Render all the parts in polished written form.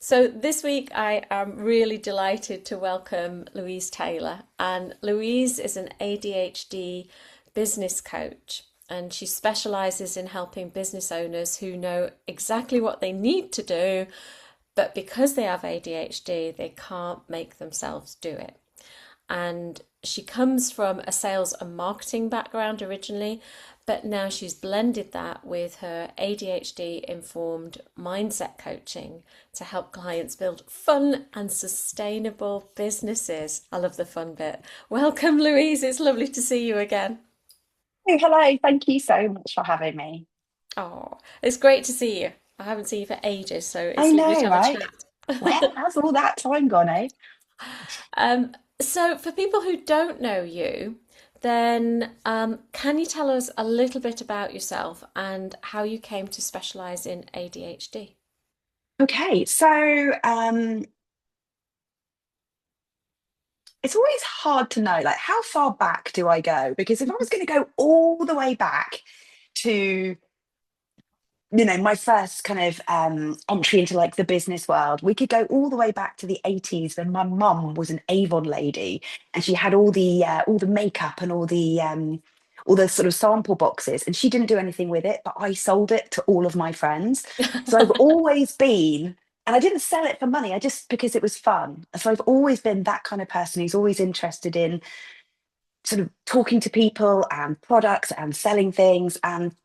So this week I am really delighted to welcome Louise Tayler. And Louise is an ADHD business coach, and she specializes in helping business owners who know exactly what they need to do, but because they have ADHD, they can't make themselves do it. And she comes from a sales and marketing background originally, but now she's blended that with her ADHD informed mindset coaching to help clients build fun and sustainable businesses. I love the fun bit. Welcome, Louise. It's lovely to see you again. Oh, hello. Thank you so much for having me. Oh, it's great to see you. I haven't seen you for ages, so I it's lovely know, to have a right? Where chat. has all that time gone, eh? Um, so, for people who don't know you, then can you tell us a little bit about yourself and how you came to specialize in ADHD? Okay, so it's always hard to know, like, how far back do I go? Because if I was going to go all the way back to, my first kind of entry into like the business world, we could go all the way back to the 80s when my mum was an Avon lady and she had all the makeup and all the sort of sample boxes, and she didn't do anything with it, but I sold it to all of my friends. So I've always been, and I didn't sell it for money, I just because it was fun. So I've always been that kind of person who's always interested in sort of talking to people and products and selling things, and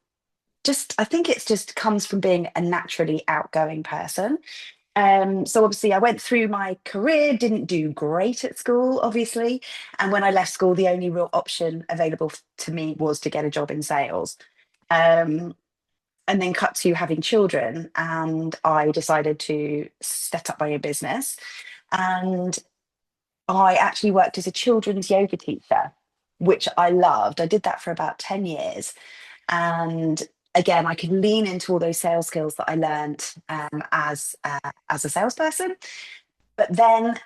just I think it's just comes from being a naturally outgoing person. So obviously I went through my career, didn't do great at school, obviously. And when I left school, the only real option available to me was to get a job in sales. Um, and then cut to having children, and I decided to set up my own business. And I actually worked as a children's yoga teacher, which I loved. I did that for about 10 years. And again, I could lean into all those sales skills that I learned as a salesperson. But then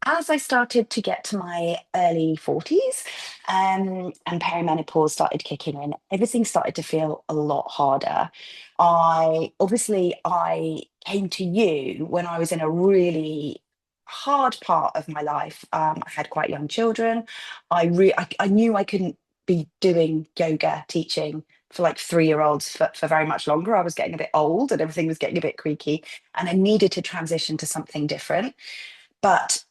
as I started to get to my early 40s, and perimenopause started kicking in, everything started to feel a lot harder. I came to you when I was in a really hard part of my life. I had quite young children. I knew I couldn't be doing yoga teaching for like 3 year olds for very much longer. I was getting a bit old and everything was getting a bit creaky, and I needed to transition to something different. But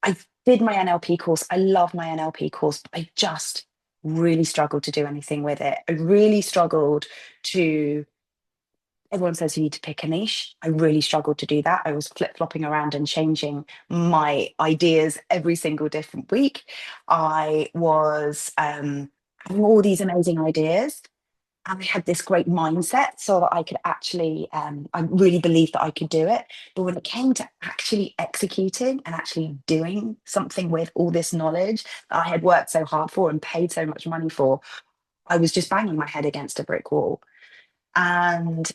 I did my NLP course. I love my NLP course, but I just really struggled to do anything with it. I really struggled to. Everyone says you need to pick a niche. I really struggled to do that. I was flip flopping around and changing my ideas every single different week. I was having all these amazing ideas, and I had this great mindset so that I could actually, I really believed that I could do it. But when it came to actually executing and actually doing something with all this knowledge that I had worked so hard for and paid so much money for, I was just banging my head against a brick wall. And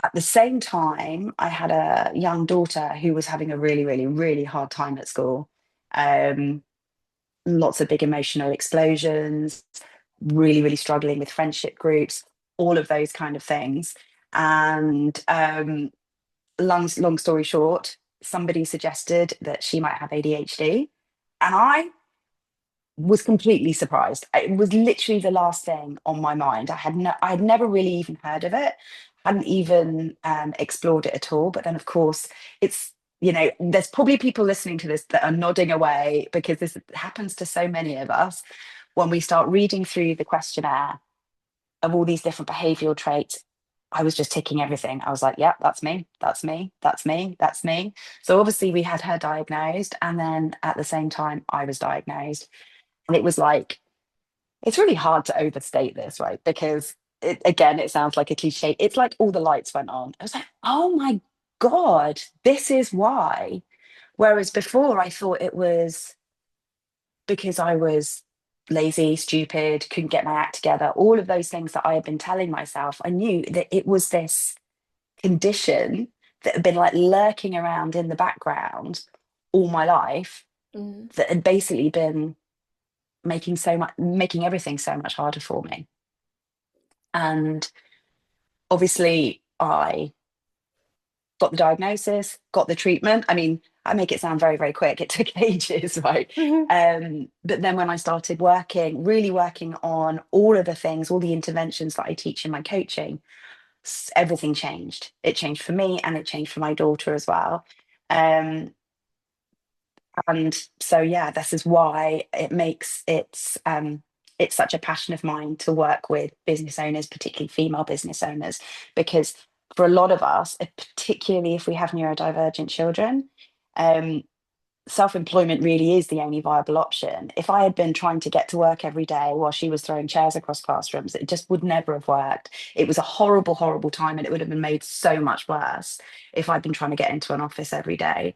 at the same time, I had a young daughter who was having a really, really, really hard time at school. Um, Lots of big emotional explosions, really, really struggling with friendship groups, all of those kind of things. And long story short, somebody suggested that she might have ADHD. And I was completely surprised. It was literally the last thing on my mind. I had never really even heard of it, hadn't even explored it at all. But then, of course, it's there's probably people listening to this that are nodding away because this happens to so many of us when we start reading through the questionnaire of all these different behavioral traits. I was just ticking everything. I was like, yeah, that's me, that's me, that's me, that's me. So obviously we had her diagnosed, and then at the same time I was diagnosed. And it was like, it's really hard to overstate this, right? Because again, it sounds like a cliche. It's like all the lights went on. I was like, oh my God, this is why. Whereas before I thought it was because I was lazy, stupid, couldn't get my act together, all of those things that I had been telling myself. I knew that it was this condition that had been like lurking around in the background all my life, Mm. that had basically been making everything so much harder for me. And obviously I got the diagnosis, got the treatment. I mean, I make it sound very, very quick. It took ages, right? Mhm. But then when I started working, really working on all of the things, all the interventions that I teach in my coaching, everything changed. It changed for me and it changed for my daughter as well. Um, and so yeah, this is why it's such a passion of mine to work with business owners, particularly female business owners, because for a lot of us, particularly if we have neurodivergent children, um, self-employment really is the only viable option. If I had been trying to get to work every day while she was throwing chairs across classrooms, it just would never have worked. It was a horrible, horrible time, and it would have been made so much worse if I'd been trying to get into an office every day.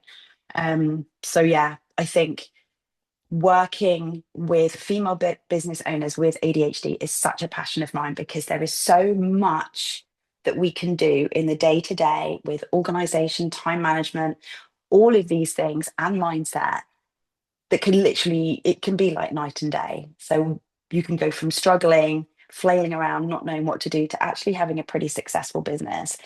So yeah, I think working with female business owners with ADHD is such a passion of mine, because there is so much that we can do in the day to day with organization, time management, all of these things, and mindset, that can literally, it can be like night and day. So you can go from struggling, flailing around, not knowing what to do, to actually having a pretty successful business.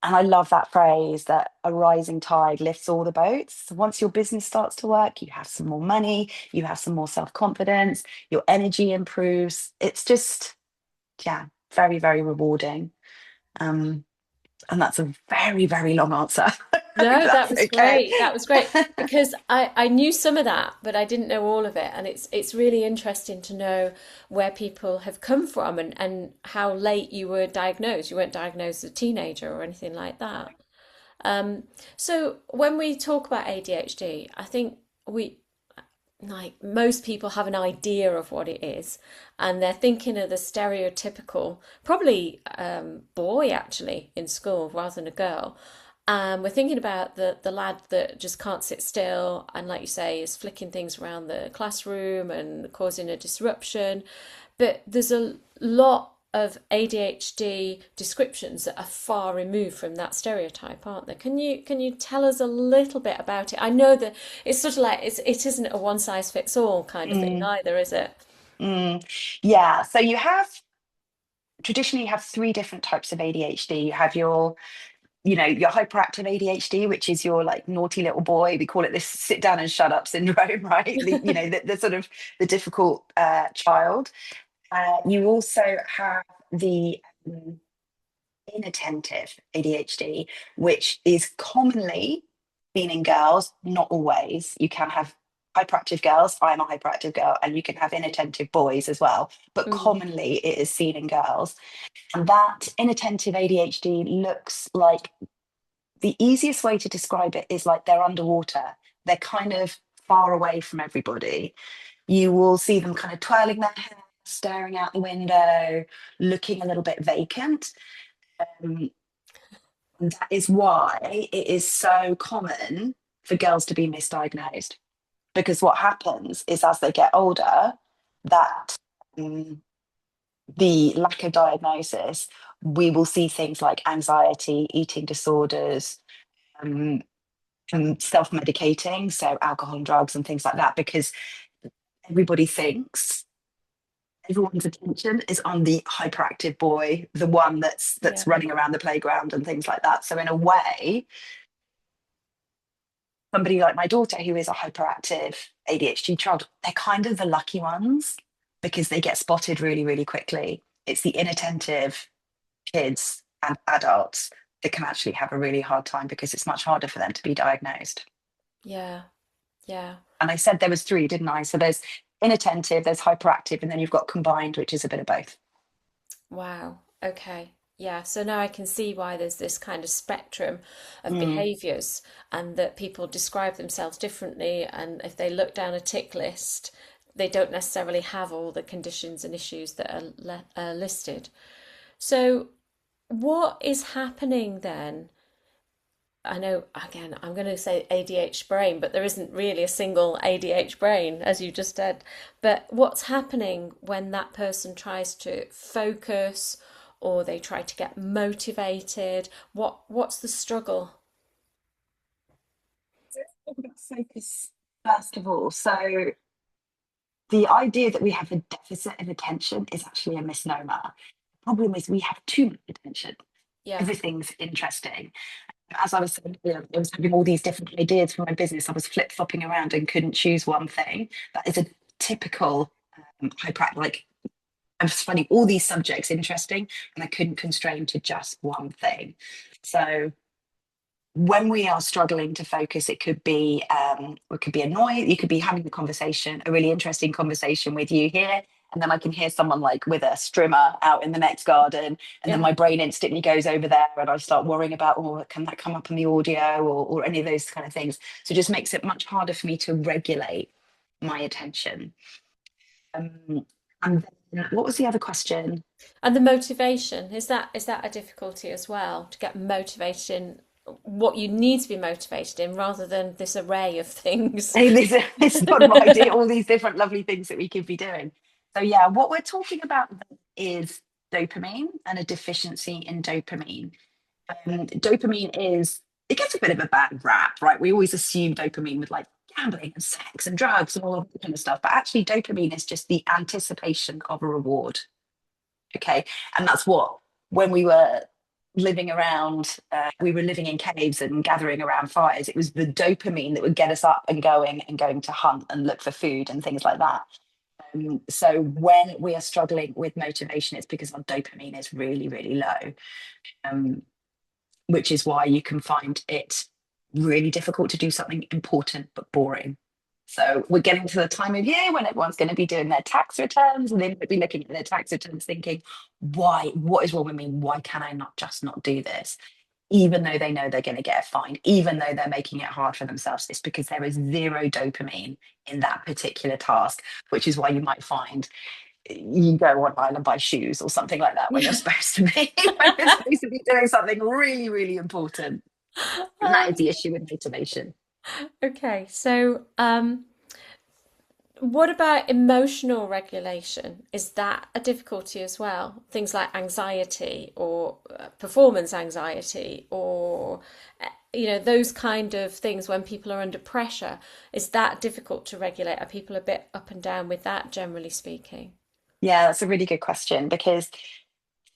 And I love that phrase, that a rising tide lifts all the boats. So once your business starts to work, you have some more money, you have some more self-confidence, your energy improves. It's just, yeah, very, very rewarding. Um, and that's a very, very long answer. I hope No, that that's was okay. great. That was great because I knew some of that, but I didn't know all of it. And it's really interesting to know where people have come from and how late you were diagnosed. You weren't diagnosed as a teenager or anything like that. Um, so when we talk about ADHD, I think we like most people have an idea of what it is, and they're thinking of the stereotypical, probably boy actually in school rather than a girl. We're thinking about the lad that just can't sit still, and like you say, is flicking things around the classroom and causing a disruption. But there's a lot of ADHD descriptions that are far removed from that stereotype, aren't there? Can you tell us a little bit about it? I know that it's sort of like it isn't a one size fits all kind of thing Mm, either, is it? mm. Yeah. So you have traditionally you have three different types of ADHD. You have your hyperactive ADHD, which is your like naughty little boy. We call it this sit down and shut up syndrome, right? The sort of the difficult child. You also have the inattentive ADHD, which is commonly seen in girls, not always. You can have hyperactive girls. I'm a hyperactive girl, and you can have inattentive boys as well. But Mm, commonly, it is seen in girls. And that inattentive ADHD looks like, the easiest way to describe it is like they're underwater. They're kind of far away from everybody. You will see them kind of twirling their hair, staring out the window, looking a little bit vacant. Um, and that is why it is so common for girls to be misdiagnosed. Because what happens is, as they get older, that um, the lack of diagnosis, we will see things like anxiety, eating disorders, um, and self-medicating, so alcohol and drugs and things like that, because everybody thinks everyone's attention is on the hyperactive boy, the one that's yeah. running around the playground and things like that. So in a way, somebody like my daughter, who is a hyperactive ADHD child, they're kind of the lucky ones, because they get spotted really, really quickly. It's the inattentive kids and adults that can actually have a really hard time, because it's much harder for them to be diagnosed. Yeah. Yeah. And I said there was three, didn't I? So there's inattentive, there's hyperactive, and then you've got combined, which is a bit of both. Wow. Okay. Yeah. So now I can see why there's this kind of spectrum of Mm, behaviors and that people describe themselves differently. And if they look down a tick list, they don't necessarily have all the conditions and issues that are listed. So, what is happening then? I know, again, I'm going to say ADH brain, but there isn't really a single ADH brain, as you just said. But what's happening when that person tries to focus or they try to get motivated? What's the struggle? talk about focus first of all. So the idea that we have a deficit of attention is actually a misnomer. The problem is we have too much attention. Yeah. Everything's interesting. As I was saying earlier, I was having all these different ideas for my business. I was flip flopping around and couldn't choose one thing. That is a typical like I'm just finding all these subjects interesting, and I couldn't constrain to just one thing. So when we are struggling to focus, it could be annoying. You could be having a conversation, a really interesting conversation with you here, and then I can hear someone like with a strimmer out in the next garden, and then Yeah. my brain instantly goes over there, and I start worrying about, oh, can that come up in the audio, or any of those kind of things. So it just makes it much harder for me to regulate my attention. Um, and then, what was the other question? And the motivation, is that a difficulty as well, to get motivated in what you need to be motivated in rather than this array of things? Hey, this sort of idea, all these different lovely things that we could be doing. So yeah, what we're talking about is dopamine and a deficiency in dopamine. Dopamine is, it gets a bit of a bad rap, right? We always assume dopamine with like gambling and sex and drugs and all of that kind of stuff. But actually, dopamine is just the anticipation of a reward. Okay. And that's what, when we were living around, we were living in caves and gathering around fires. It was the dopamine that would get us up and going to hunt and look for food and things like that. So when we are struggling with motivation, it's because our dopamine is really, really low, um, which is why you can find it really difficult to do something important but boring. So we're getting to the time of year when everyone's going to be doing their tax returns, and they might be looking at their tax returns thinking, why, what is wrong with me? Why can I not do this? Even though they know they're going to get a fine, even though they're making it hard for themselves, it's because there is zero dopamine in that particular task, which is why you might find you go online and buy shoes or something like that when you're Yeah. supposed to be when you're supposed to be doing something really, really important. And that is the issue with motivation. Okay, so what about emotional regulation? Is that a difficulty as well? Things like anxiety or performance anxiety or those kind of things when people are under pressure. Is that difficult to regulate? Are people a bit up and down with that, generally speaking? Yeah, that's a really good question because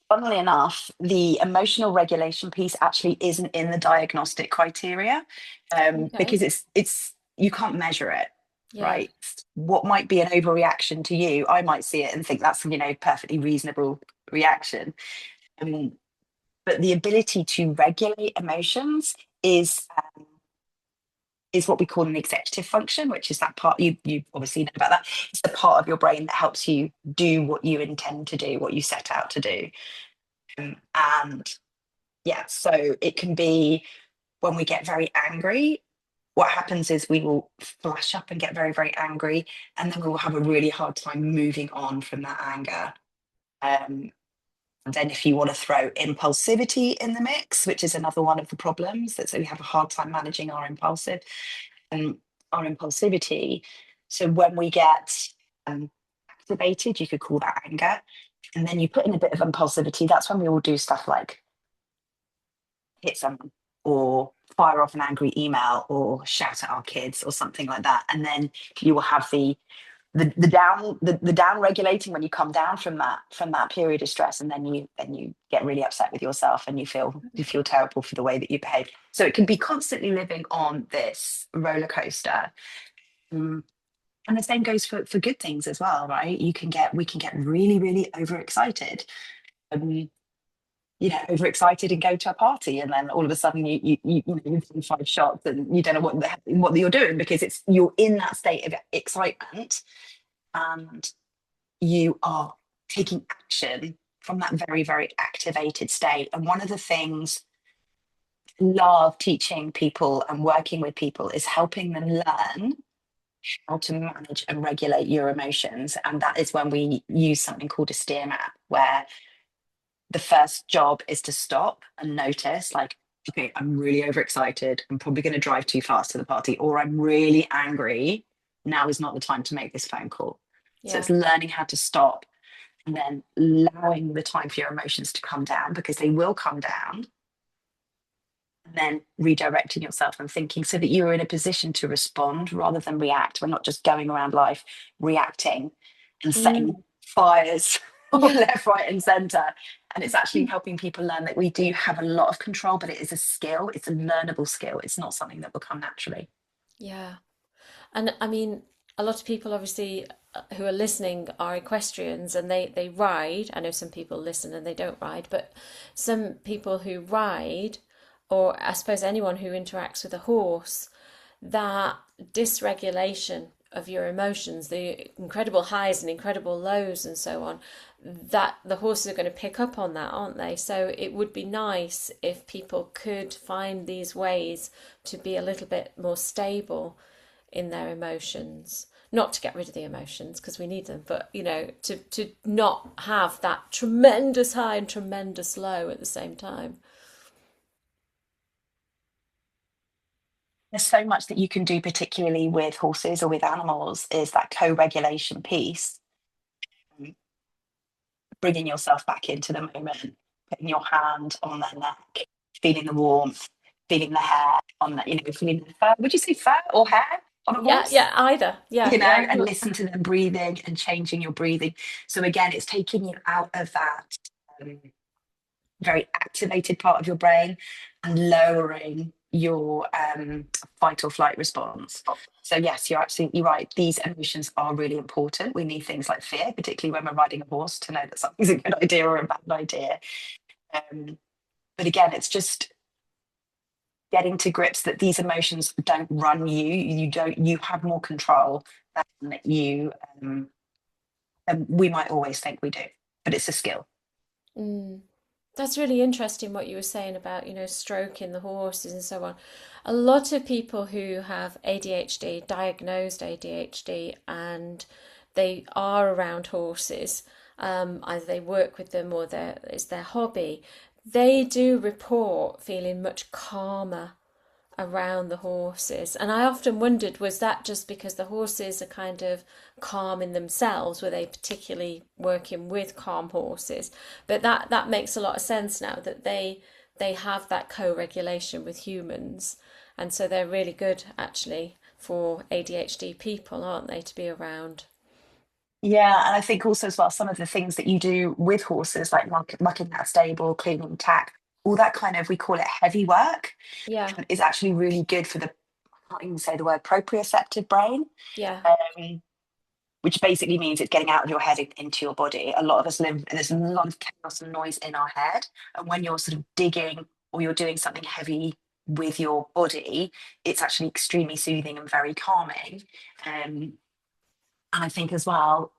funnily enough, the emotional regulation piece actually isn't in the diagnostic criteria, Okay. because it's you can't measure it, Yeah. right? What might be an overreaction to you, I might see it and think that's perfectly reasonable reaction. Um, but the ability to regulate emotions is what we call an executive function, which is that part you obviously know about that. It's the part of your brain that helps you do what you intend to do, what you set out to do. And yeah, so it can be when we get very angry, what happens is we will flash up and get very, very angry, and then we will have a really hard time moving on from that anger. And then if you want to throw impulsivity in the mix, which is another one of the problems, that so we have a hard time managing our impulsivity. So when we get activated, you could call that anger. And then you put in a bit of impulsivity, that's when we will do stuff like hit someone or fire off an angry email or shout at our kids or something like that. And then you will have the down regulating when you come down from that period of stress, and then you get really upset with yourself and you feel terrible for the way that you behave. So it can be constantly living on this roller coaster. Mm. And the same goes for good things as well, right? We can get really, really overexcited. Um, overexcited and go to a party, and then all of a sudden you've done 5 shots and you don't know what you're doing because you're in that state of excitement, and you are taking action from that very, very activated state. And one of the things I love teaching people and working with people is helping them learn how to manage and regulate your emotions. And that is when we use something called a steer map, where the first job is to stop and notice, like, okay, I'm really overexcited. I'm probably going to drive too fast to the party, or I'm really angry. Now is not the time to make this phone call. So Yeah. it's learning how to stop and then allowing the time for your emotions to come down, because they will come down, and then redirecting yourself and thinking so that you're in a position to respond rather than react. We're not just going around life reacting and setting Mm. fires Yeah. left, right, and center. And it's actually helping people learn that we do have a lot of control, but it is a skill. It's a learnable skill. It's not something that will come naturally. Yeah. And I mean, a lot of people obviously who are listening are equestrians and they ride. I know some people listen and they don't ride, but some people who ride, or I suppose anyone who interacts with a horse, that dysregulation of your emotions, the incredible highs and incredible lows and so on, that the horses are going to pick up on that, aren't they? So it would be nice if people could find these ways to be a little bit more stable in their emotions. Not to get rid of the emotions because we need them, but to not have that tremendous high and tremendous low at the same time. There's so much that you can do, particularly with horses or with animals, is that co-regulation piece, bringing yourself back into the moment, putting your hand on their neck, feeling the warmth, feeling the hair on that, feeling the fur. Would you say fur or hair on a Yeah, horse? yeah, either. Yeah, yeah. And listen to them breathing and changing your breathing. So again, it's taking you out of that um, very activated part of your brain and lowering your fight or flight response. So yes, you're absolutely right. These emotions are really important. We need things like fear, particularly when we're riding a horse, to know that something's a good idea or a bad idea. Um, but again, it's just getting to grips that these emotions don't run you. You have more control than you than we might always think we do. But it's a skill. Mm. That's really interesting what you were saying about, stroking the horses and so on. A lot of people who have ADHD, diagnosed ADHD, and they are around horses, either they work with them or it's their hobby, they do report feeling much calmer around the horses. And I often wondered, was that just because the horses are kind of calm in themselves? Were they particularly working with calm horses? But that makes a lot of sense now that they have that co-regulation with humans. And so they're really good actually for ADHD people, aren't they, to be around? Yeah, and I think also as well, some of the things that you do with horses, like mucking that stable, cleaning tack, all that kind of, we call it heavy work, Yeah, is actually really good for the, I can't even say the word, proprioceptive brain, yeah, um, which basically means it's getting out of your head into your body. A lot of us live, there's a lot of chaos and noise in our head. And when you're sort of digging or you're doing something heavy with your body, it's actually extremely soothing and very calming. And I think as well,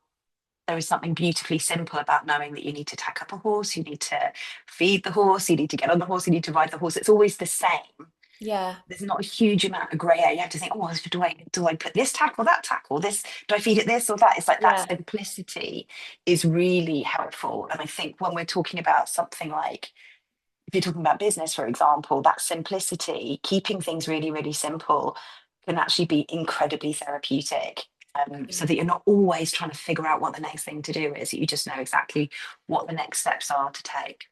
there is something beautifully simple about knowing that you need to tack up a horse, you need to feed the horse, you need to get on the horse, you need to ride the horse. It's always the same. yeah, There's not a huge amount of grey area. You have to think, oh, do I put this tack or that tack or this? Do I feed it this or that? It's like that yeah. simplicity is really helpful. And I think when we're talking about something like, if you're talking about business, for example, that simplicity, keeping things really, really simple, can actually be incredibly therapeutic. So that you're not always trying to figure out what the next thing to do is. You just know exactly what the next steps are to take.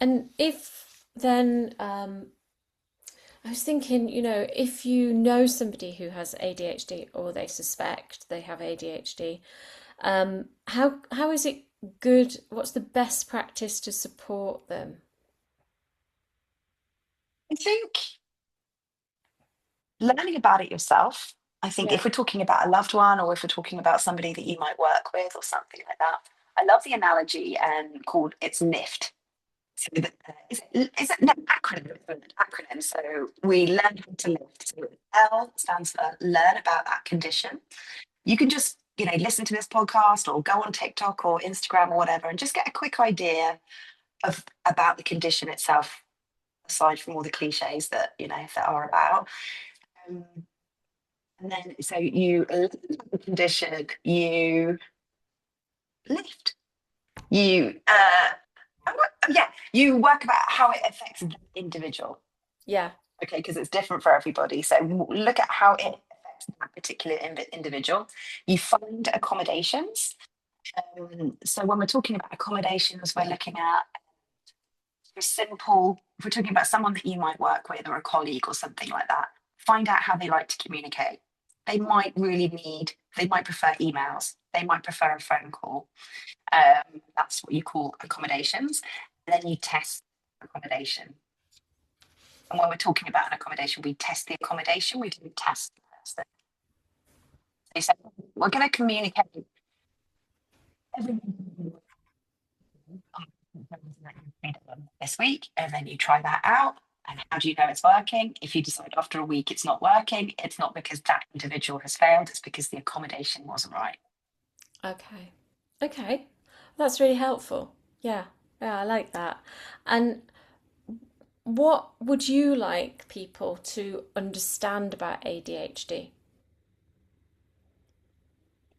And if then I was thinking, if you know somebody who has ADHD or they suspect they have ADHD, how is it good? What's the best practice to support them? I think learning about it yourself. I think Yeah, if we're talking about a loved one or if we're talking about somebody that you might work with or something like that, I love the analogy called it's lift. So is it no, acronym? So we learn how to lift. So L stands for learn about that condition. You can just listen to this podcast or go on TikTok or Instagram or whatever and just get a quick idea of about the condition itself, aside from all the cliches that that are about. Um, and then so you learn about the condition, you lift, you yeah, you work about how it affects the individual. yeah, Okay, because it's different for everybody. So look at how it affects that particular individual. You find accommodations. So when we're talking about accommodations, we're looking at a simple, if we're talking about someone that you might work with or a colleague or something like that, find out how they like to communicate. They might prefer emails. They might prefer a phone call. That's what you call accommodations. And then you test accommodation. And when we're talking about an accommodation, we test the accommodation, we don't test the person. They said, we're going to communicate everything this week, and then you try that out. And how do you know it's working? If you decide after a week it's not working, it's not because that individual has failed, it's because the accommodation wasn't right. Okay. Okay. That's really helpful. Yeah. Yeah, I like that. And what would you like people to understand about ADHD?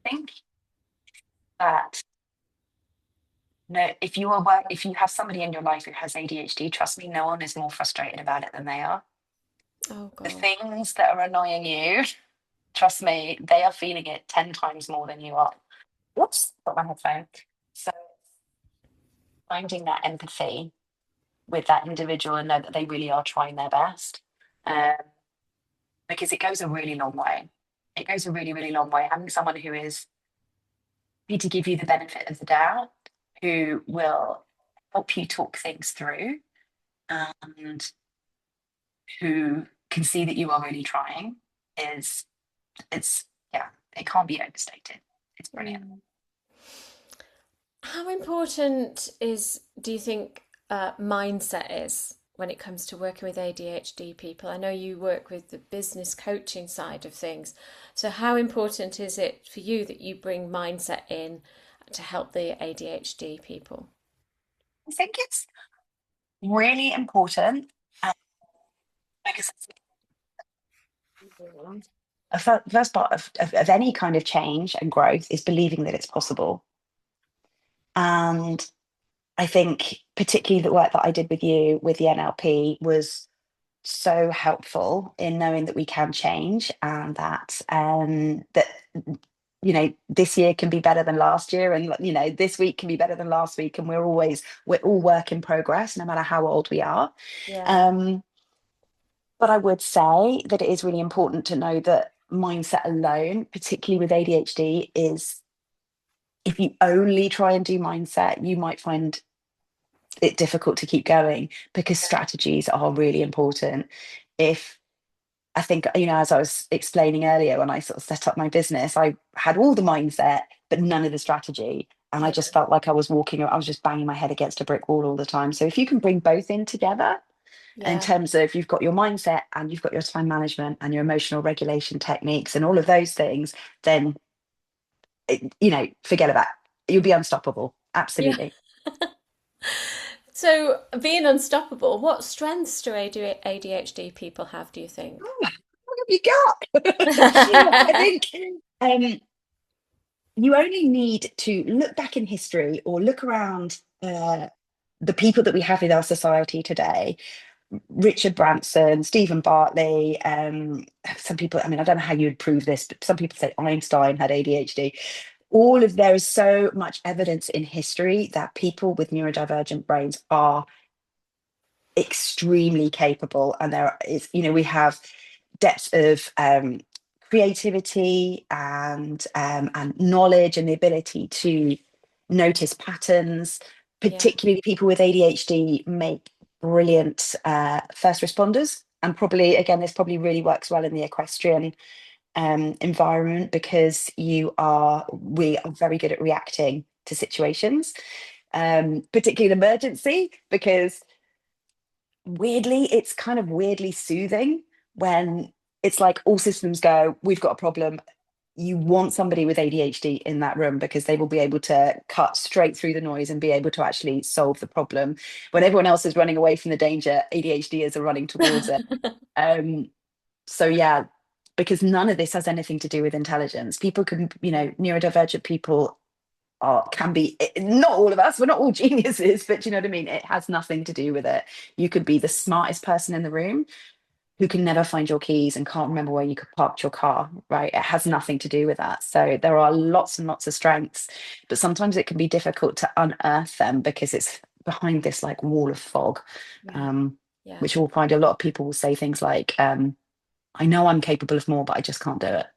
I think that no, if you have somebody in your life who has ADHD, trust me, no one is more frustrated about it than they are. Oh The God. things that are annoying you, trust me, they are feeling it 10 times more than you are. Whoops, got my headphone. So finding that empathy with that individual and know that they really are trying their best. Um, because it goes a really long way. It goes a really, really long way. Having someone who is happy to give you the benefit of the doubt, who will help you talk things through, and who can see that you are really trying is it's yeah, it can't be overstated. It's brilliant. Mm. How important do you think, mindset is when it comes to working with ADHD people? I know you work with the business coaching side of things. So, how important is it for you that you bring mindset in to help the ADHD people? I think it's really important because a first part of any kind of change and growth is believing that it's possible. And I think particularly the work that I did with you with the NLP was so helpful in knowing that we can change, and that this year can be better than last year, and this week can be better than last week, and we're all work in progress no matter how old we are. Yeah, um but I would say that it is really important to know that mindset alone, particularly with ADHD, is if you only try and do mindset, you might find it difficult to keep going, because strategies are really important. If I think, as I was explaining earlier, when I sort of set up my business, I had all the mindset, but none of the strategy. And I yeah, just felt like I was just banging my head against a brick wall all the time. So if you can bring both in together, in yeah, terms of you've got your mindset and you've got your time management and your emotional regulation techniques and all of those things, then, forget about it. You'll be unstoppable. yeah. Absolutely. So, being unstoppable, what strengths do ADHD people have, do you think? Oh, what have you got? I think um, you only need to look back in history or look around the people that we have in our society today. Richard Branson, Stephen Bartley, some people, I mean, I don't know how you'd prove this, but some people say Einstein had ADHD. There is so much evidence in history that people with neurodivergent brains are extremely capable, and there is, we have depth of creativity and knowledge and the ability to notice patterns. Yeah, Particularly people with ADHD make brilliant first responders, and probably again this probably really works well in the equestrian environment, because we are very good at reacting to situations, particularly an emergency, because weirdly, it's kind of weirdly soothing when it's like all systems go, we've got a problem. You want somebody with ADHD in that room, because they will be able to cut straight through the noise and be able to actually solve the problem. When everyone else is running away from the danger, ADHDers are running towards it. Um, so yeah, because none of this has anything to do with intelligence. People can, neurodivergent people can be, not all of us, we're not all geniuses, but you know what I mean, it has nothing to do with it. You could be the smartest person in the room who can never find your keys and can't remember where you could park your car, right? It has nothing to do with that. So there are lots and lots of strengths, but sometimes it can be difficult to unearth them because it's behind this like wall of fog. yeah, um, yeah, which you'll find a lot of people will say things like, I know I'm capable of more, but I just can't do it.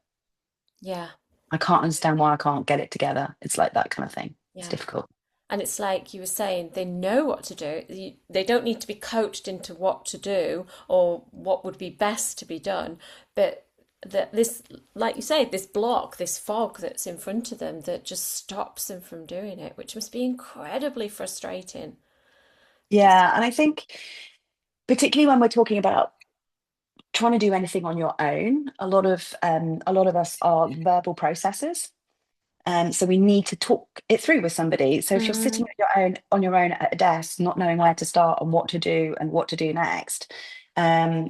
yeah. I can't understand why I can't get it together. It's like that kind of thing. It's Yeah. difficult. And it's like you were saying, they know what to do. They don't need to be coached into what to do or what would be best to be done. But that this, like you say, this block, this fog that's in front of them that just stops them from doing it, which must be incredibly frustrating. Just, Yeah, and I think particularly when we're talking about trying to do anything on your own, a lot of us are verbal processors. So we need to talk it through with somebody. So if you're sitting mm, at on your own at a desk, not knowing where to start and what to do next,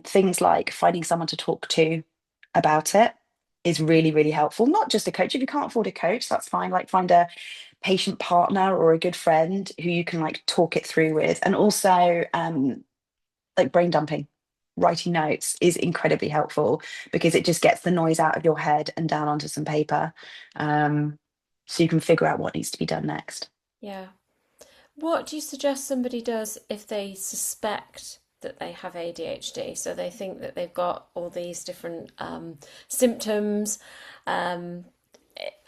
things like finding someone to talk to about it is really, really helpful. Not just a coach. If you can't afford a coach, that's fine. Like find a patient partner or a good friend who you can like talk it through with. And also like brain dumping. Writing notes is incredibly helpful because it just gets the noise out of your head and down onto some paper. Um, so you can figure out what needs to be done next. yeah. What do you suggest somebody does if they suspect that they have ADHD? So they think that they've got all these different symptoms. Um,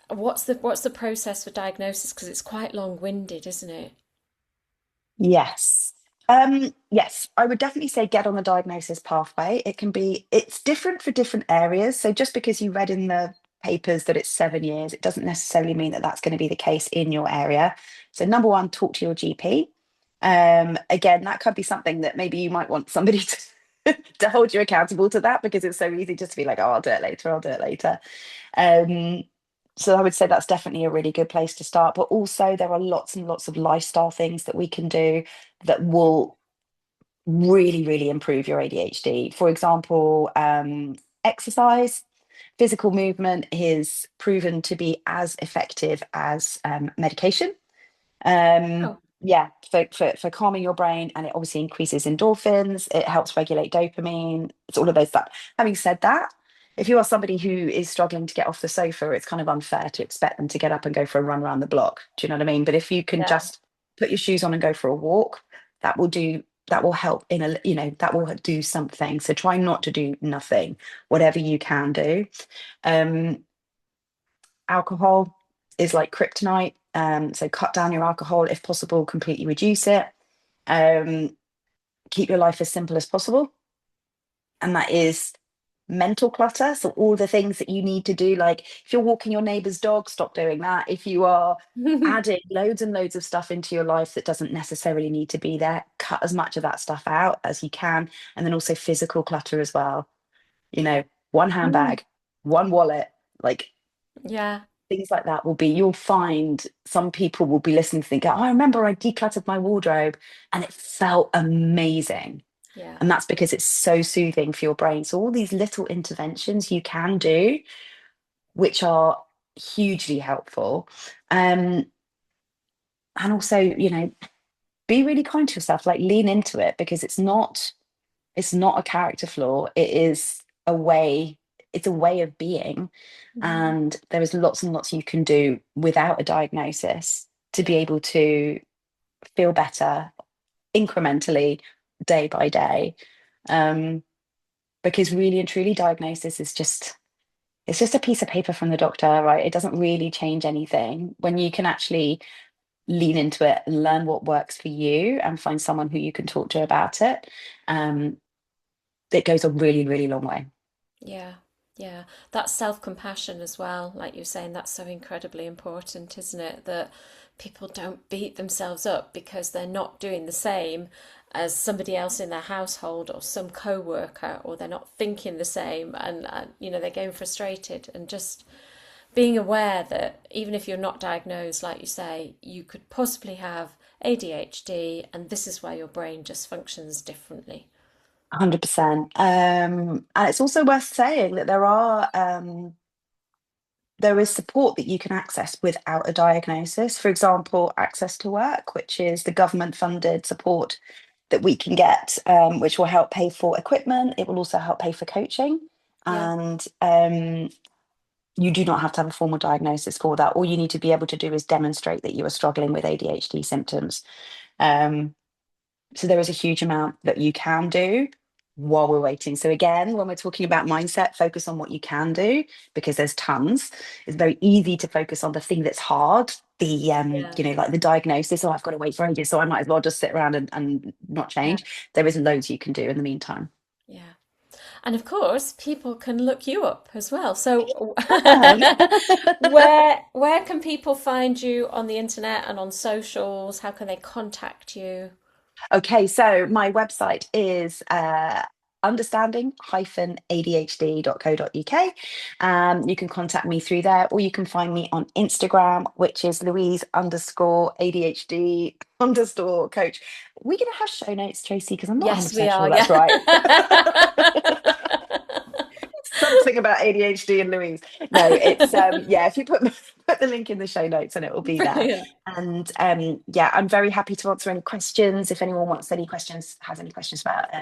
what's the process for diagnosis? Because it's quite long-winded, isn't it? Yes. Yes, I would definitely say get on the diagnosis pathway. It's different for different areas. So just because you read in the papers that it's 7 years, it doesn't necessarily mean that that's going to be the case in your area. So number one, talk to your GP. Again, that could be something that maybe you might want somebody to hold you accountable to that because it's so easy just to be like, oh, I'll do it later, I'll do it later. Um, so I would say that's definitely a really good place to start. But also, there are lots and lots of lifestyle things that we can do that will really, really improve your ADHD. For example, exercise, physical movement is proven to be as effective as medication. Oh, Yeah, for calming your brain, and it obviously increases endorphins, it helps regulate dopamine, it's all of those stuff. Having said that, if you are somebody who is struggling to get off the sofa, it's kind of unfair to expect them to get up and go for a run around the block. Do you know what I mean? But if you can yeah, just put your shoes on and go for a walk, that will help in a, that will do something. So try not to do nothing, whatever you can do. Um, Alcohol is like kryptonite. So cut down your alcohol if possible, completely reduce it. Um, Keep your life as simple as possible. And that is mental clutter. So all the things that you need to do, like if you're walking your neighbor's dog, stop doing that. If you are adding loads and loads of stuff into your life that doesn't necessarily need to be there, cut as much of that stuff out as you can. And then also physical clutter as well. You know, one Mm, handbag, one wallet, like yeah, things like that will be, you'll find some people will be listening to think, oh, I remember I decluttered my wardrobe and it felt amazing. yeah, And that's because it's so soothing for your brain. So all these little interventions you can do, which are hugely helpful. Um, and also, be really kind to yourself, like lean into it because it's not a character flaw. It's a way of being. mm, And there is lots and lots you can do without a diagnosis to be yeah, able to feel better incrementally day by day. Um, because really and truly diagnosis is it's just a piece of paper from the doctor, right? It doesn't really change anything when you can actually lean into it and learn what works for you and find someone who you can talk to about it. Um, it goes a really, really long way. yeah, yeah. That's self-compassion as well. Like you're saying, that's so incredibly important, isn't it? That people don't beat themselves up because they're not doing the same as somebody else in their household or some co-worker, or they're not thinking the same, and they're getting frustrated, and just being aware that even if you're not diagnosed, like you say, you could possibly have ADHD, and this is where your brain just functions differently. 100%. And it's also worth saying that there is support that you can access without a diagnosis. For example, access to work, which is the government funded support that we can get, which will help pay for equipment. It will also help pay for coaching. Yeah, And you do not have to have a formal diagnosis for that. All you need to be able to do is demonstrate that you are struggling with ADHD symptoms. Um, so there is a huge amount that you can do. while we're waiting. So again, when we're talking about mindset, focus on what you can do because there's tons. It's very easy to focus on the thing that's hard, the Yeah, like the diagnosis. Oh, I've got to wait for ages, so I might as well just sit around and not yeah, change. There is loads you can do in the meantime. yeah. And of course, people can look you up as well. So, Um, where can people find you on the internet and on socials? How can they contact you? Okay, so my website is understanding-adhd.co.uk. You can contact me through there, or you can find me on Instagram, which is Louise underscore ADHD underscore coach. We're going to have show notes, Tracy, because I'm not Yes, we 100% are. sure that's Yeah. right. Something about ADHD and Louise. No, it's yeah, if you put the link in the show notes and it will be there. Brilliant. And yeah, I'm very happy to answer any questions. If anyone wants any questions, has any questions about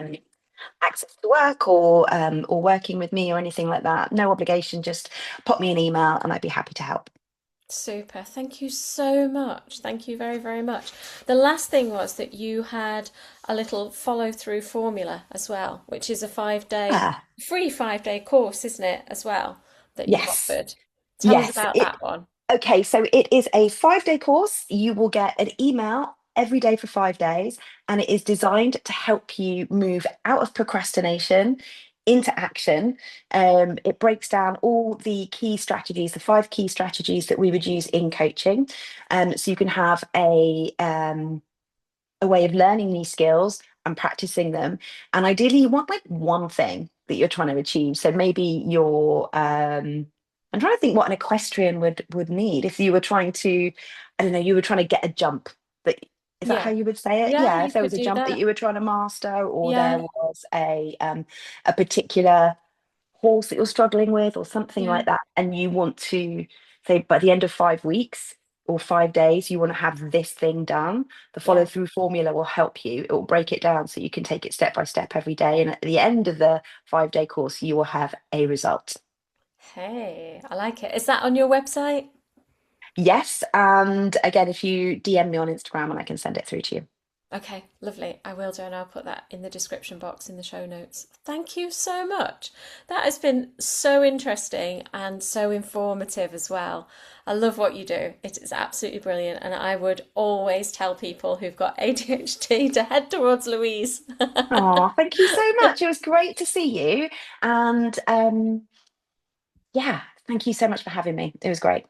access to work or working with me or anything like that, no obligation, just pop me an email and I'd be happy to help. Super. Thank you so much. Thank you very, very much. The last thing was that you had a little follow through formula as well, which is a 5 day, Ah, free 5 day course, isn't it, as well, that you've yes. offered? Tell us Yes, about it that one. okay, so it is a 5 day course. You will get an email every day for 5 days, and it is designed to help you move out of procrastination into action. It breaks down all the key strategies, the 5 key strategies that we would use in coaching. So you can have a way of learning these skills and practicing them. And ideally, you want like one thing that you're trying to achieve. So maybe you're I'm trying to think what an equestrian would need if you were trying to, I don't know, you were trying to get a jump. That is that how Yeah. you would say it? Yeah, Yeah, you if there could was a do jump that that. you were trying to master, or there Yeah. was a particular horse that you're struggling with or something Yeah. like that, and you want to say by the end of 5 weeks or 5 days you want to have this thing done, the follow Yeah. through formula will help you. It will break it down so you can take it step by step every day, and at the end of the 5 day course you will have a result. Hey, I like it. Is that on your website? Yes, and again, if you DM me on Instagram and I can send it through to you. Okay, lovely. I will do, and I'll put that in the description box in the show notes. Thank you so much. That has been so interesting and so informative as well. I love what you do. It is absolutely brilliant, and I would always tell people who've got ADHD to head towards Louise. Oh, thank you so much. It was great to see you, and yeah, thank you so much for having me. It was great.